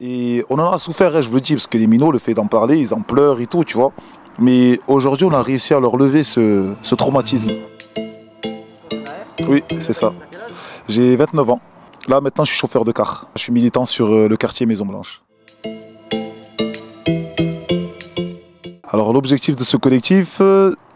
Et on en a souffert, hein, je vous le dis, parce que les minots, le fait d'en parler, ils en pleurent et tout, tu vois. Mais aujourd'hui, on a réussi à leur lever ce traumatisme. Oui, c'est ça. J'ai 29 ans. Là, maintenant, je suis chauffeur de car. Je suis militant sur le quartier Maison Blanche. Alors, l'objectif de ce collectif,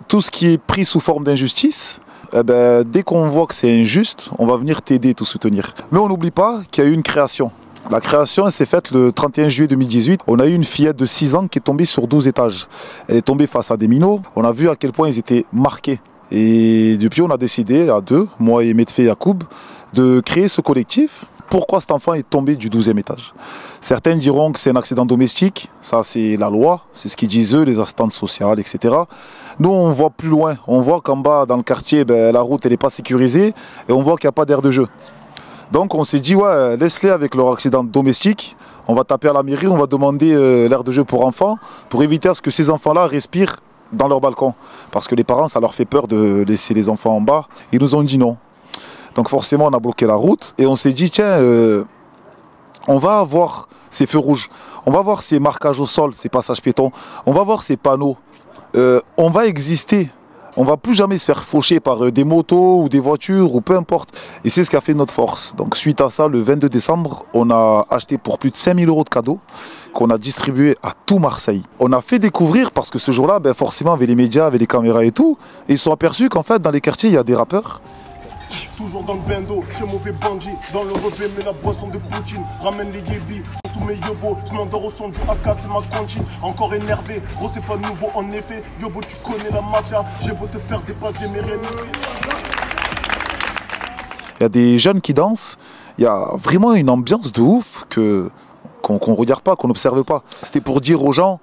tout ce qui est pris sous forme d'injustice, dès qu'on voit que c'est injuste, on va venir t'aider, te soutenir. Mais on n'oublie pas qu'il y a eu une création. La création, elle s'est faite le 31 juillet 2018. On a eu une fillette de 6 ans qui est tombée sur 12 étages. Elle est tombée face à des minots. On a vu à quel point ils étaient marqués. Et depuis, on a décidé, à deux, moi et Medfé Yacoub, de créer ce collectif. Pourquoi cet enfant est tombé du 12e étage? Certains diront que c'est un accident domestique. Ça, c'est la loi. C'est ce qu'ils disent eux, les assistantes sociales, etc. Nous, on voit plus loin. On voit qu'en bas, dans le quartier, la route, elle n'est pas sécurisée. Et on voit qu'il n'y a pas d'aire de jeu. Donc on s'est dit, ouais, laisse-les avec leur accident domestique. On va taper à la mairie, on va demander l'aire de jeu pour enfants, pour éviter à ce que ces enfants-là respirent dans leur balcon. Parce que les parents, ça leur fait peur de laisser les enfants en bas. Ils nous ont dit non. Donc forcément, on a bloqué la route et on s'est dit, tiens, on va avoir ces feux rouges, on va voir ces marquages au sol, ces passages piétons, on va voir ces panneaux. On va exister. On ne va plus jamais se faire faucher par des motos ou des voitures ou peu importe. Et c'est ce qui a fait notre force. Donc suite à ça, le 22 décembre, on a acheté pour plus de 5 000 € de cadeaux qu'on a distribués à tout Marseille. On a fait découvrir, parce que ce jour-là, forcément, avec les médias, avec les caméras et tout, et ils se sont aperçus qu'en fait, dans les quartiers, il y a des rappeurs. Toujours dans le bendo, très mauvais bandit. Dans le revêt, mais la boisson de Poutine. Ramène les yébis, tous mes yobos. Je m'endors au son du AK, c'est ma cantine. Encore énervé, gros c'est pas nouveau en effet. Yobo, tu connais la mafia. J'ai beau te faire des passes des mérides. Il y a des jeunes qui dansent. Il y a vraiment une ambiance de ouf qu'on ne regarde pas, qu'on n'observe pas. C'était pour dire aux gens,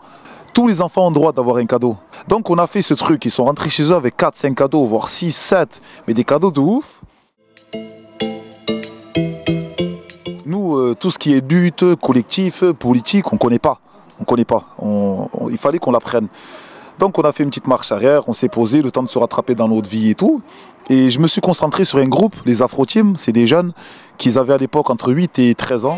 tous les enfants ont droit d'avoir un cadeau. Donc on a fait ce truc, ils sont rentrés chez eux avec 4-5 cadeaux, voire 6, 7, mais des cadeaux de ouf. Nous, tout ce qui est lutte, collectif, politique, on ne connaît pas. On connaît pas. Il fallait qu'on l'apprenne. Donc on a fait une petite marche arrière, on s'est posé, le temps de se rattraper dans notre vie et tout. Et je me suis concentré sur un groupe, les Afro-Team, c'est des jeunes qui avaient à l'époque entre 8 et 13 ans.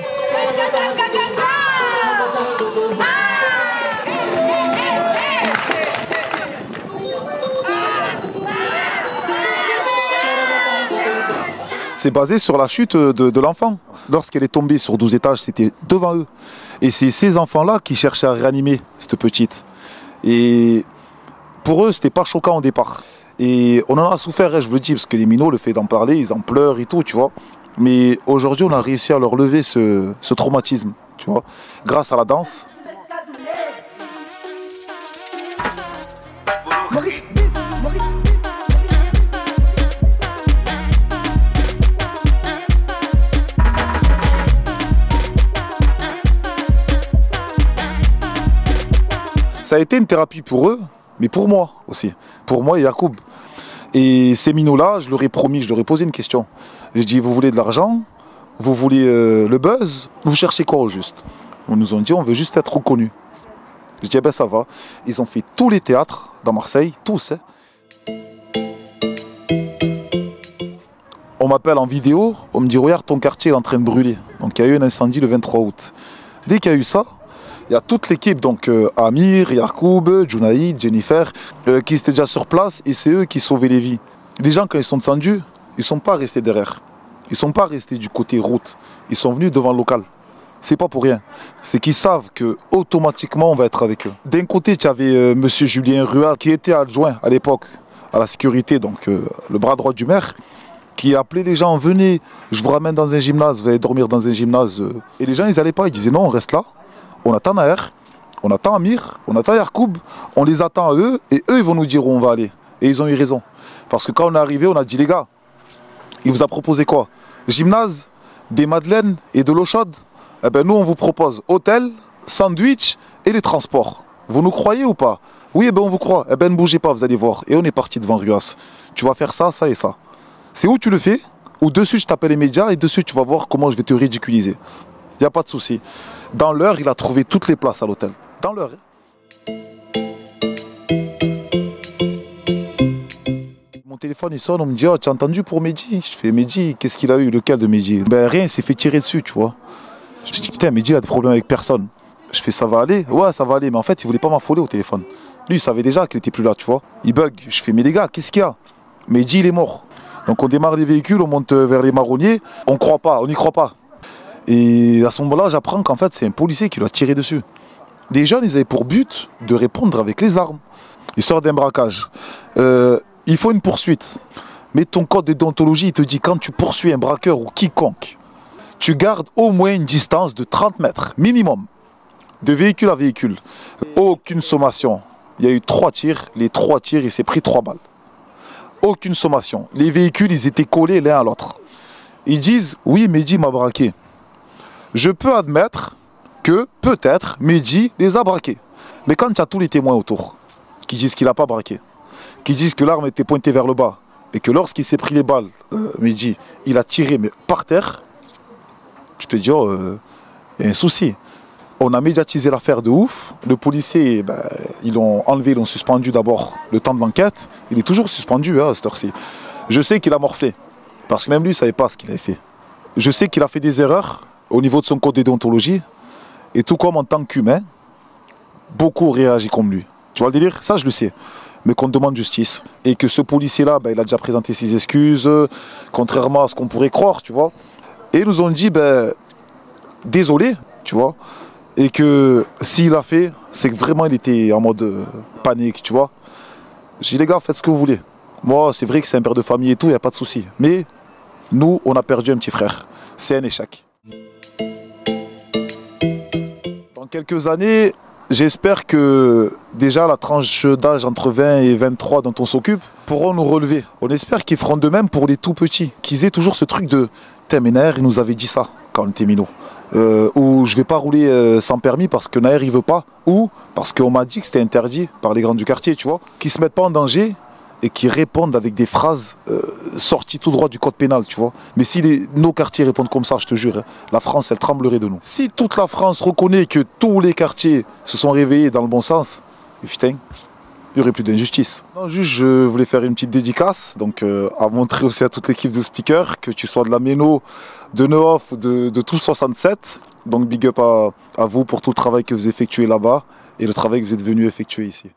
C'est basé sur la chute de l'enfant. Lorsqu'elle est tombée sur 12 étages, c'était devant eux. Et c'est ces enfants-là qui cherchaient à réanimer cette petite. Et pour eux, c'était pas choquant au départ. Et on en a souffert, hein, je vous le dis, parce que les minots, le fait d'en parler, ils en pleurent et tout, tu vois. Mais aujourd'hui, on a réussi à leur lever ce traumatisme, tu vois, grâce à la danse. Maurice. Ça a été une thérapie pour eux, mais pour moi aussi. Pour moi et Yacoub. Et ces minots-là, je leur ai promis, je leur ai posé une question. J'ai dit, vous voulez de l'argent? Vous voulez le buzz? Vous cherchez quoi au juste? Ils nous ont dit, on veut juste être reconnus. J'ai dit, ça va. Ils ont fait tous les théâtres dans Marseille, tous. Hein. On m'appelle en vidéo, on me dit, regarde, ton quartier est en train de brûler. Donc il y a eu un incendie le 23 août. Dès qu'il y a eu ça, il y a toute l'équipe, donc Amir, Yacoub, Junaïd, Jennifer, qui étaient déjà sur place et c'est eux qui sauvaient les vies. Les gens, quand ils sont descendus, ils ne sont pas restés derrière. Ils ne sont pas restés du côté route. Ils sont venus devant le local. C'est pas pour rien. C'est qu'ils savent qu'automatiquement, on va être avec eux. D'un côté, tu avais M. Julien Ruat, qui était adjoint à l'époque à la sécurité, donc le bras droit du maire, qui appelait les gens, venez, je vous ramène dans un gymnase, vous allez dormir dans un gymnase. Et les gens, ils n'allaient pas, ils disaient non, on reste là. On attend Naher, on attend Amir, on attend Yacoub, on les attend à eux et eux ils vont nous dire où on va aller. Et ils ont eu raison. Parce que quand on est arrivé, on a dit les gars, il vous a proposé quoi? Gymnase, des madeleines et de l'eau chaude? Eh bien nous on vous propose hôtel, sandwich et les transports. Vous nous croyez ou pas? Oui, on vous croit. Eh bien ne bougez pas, vous allez voir. Et on est parti devant Ruas. Tu vas faire ça, ça et ça. C'est où tu le fais? Ou dessus je t'appelle les médias et dessus tu vas voir comment je vais te ridiculiser. Il n'y a pas de souci. Dans l'heure, il a trouvé toutes les places à l'hôtel. Dans l'heure. Mon téléphone il sonne, on me dit oh, tu as entendu pour Mehdi? Je fais Mehdi, qu'est-ce qu'il a eu? Lequel de Mehdi? Rien, il s'est fait tirer dessus, tu vois. Je dis putain, Mehdi il a des problèmes avec personne. Je fais ça va aller? Ouais, ça va aller, mais en fait il voulait pas m'affoler au téléphone. Lui il savait déjà qu'il était plus là, tu vois. Il bug. Je fais mais les gars, qu'est-ce qu'il y a? Mehdi il est mort. Donc on démarre les véhicules, on monte vers les marronniers, on croit pas, on n'y croit pas. Et à ce moment-là, j'apprends qu'en fait c'est un policier qui lui a tiré dessus. Des jeunes, ils avaient pour but de répondre avec les armes. Histoire d'un braquage. Il faut une poursuite. Mais ton code de déontologie, il te dit quand tu poursuis un braqueur ou quiconque, tu gardes au moins une distance de 30 mètres, minimum, de véhicule à véhicule. Aucune sommation. Il y a eu 3 tirs. Les 3 tirs, il s'est pris 3 balles. Aucune sommation. Les véhicules, ils étaient collés l'un à l'autre. Ils disent, oui, Mehdi m'a braqué. Je peux admettre que, peut-être, Mehdi les a braqués. Mais quand il y a tous les témoins autour, qui disent qu'il n'a pas braqué, qui disent que l'arme était pointée vers le bas, et que lorsqu'il s'est pris les balles, Mehdi, il a tiré mais par terre, tu te dis, oh, il y a un souci. On a médiatisé l'affaire de ouf. Le policier, ben, ils l'ont enlevé, ils l'ont suspendu d'abord le temps de l'enquête. Il est toujours suspendu à cette heure-ci. Je sais qu'il a morflé, parce que même lui, il ne savait pas ce qu'il avait fait. Je sais qu'il a fait des erreurs au niveau de son code de déontologie, et tout comme en tant qu'humain, beaucoup réagissent comme lui. Tu vois le délire? Ça, je le sais. Mais qu'on demande justice. Et que ce policier-là, ben, il a déjà présenté ses excuses, contrairement à ce qu'on pourrait croire, tu vois. Et ils nous ont dit, ben, désolé, tu vois. Et que s'il a fait, c'est que vraiment il était en mode panique, tu vois. J'ai dit, les gars, faites ce que vous voulez. Moi, c'est vrai que c'est un père de famille et tout, il n'y a pas de souci. Mais nous, on a perdu un petit frère. C'est un échec. Dans quelques années, j'espère que déjà la tranche d'âge entre 20 et 23 dont on s'occupe pourront nous relever. On espère qu'ils feront de même pour les tout petits. Qu'ils aient toujours ce truc de « Tain, mais Naher, il nous avait dit ça quand on était minot. Ou je vais pas rouler sans permis parce que Naher il veut pas. Ou parce qu'on m'a dit que c'était interdit par les grands du quartier, tu vois. Qu'ils se mettent pas en danger et qui répondent avec des phrases sorties tout droit du code pénal, tu vois. Mais si nos quartiers répondent comme ça, je te jure, la France, elle tremblerait de nous. Si toute la France reconnaît que tous les quartiers se sont réveillés dans le bon sens, putain, il n'y aurait plus d'injustice. Non, juste, je voulais faire une petite dédicace, donc à montrer aussi à toute l'équipe de speakers, que tu sois de la Méno, de Neof ou de tout 67. Donc big up à vous pour tout le travail que vous effectuez là-bas et le travail que vous êtes venu effectuer ici.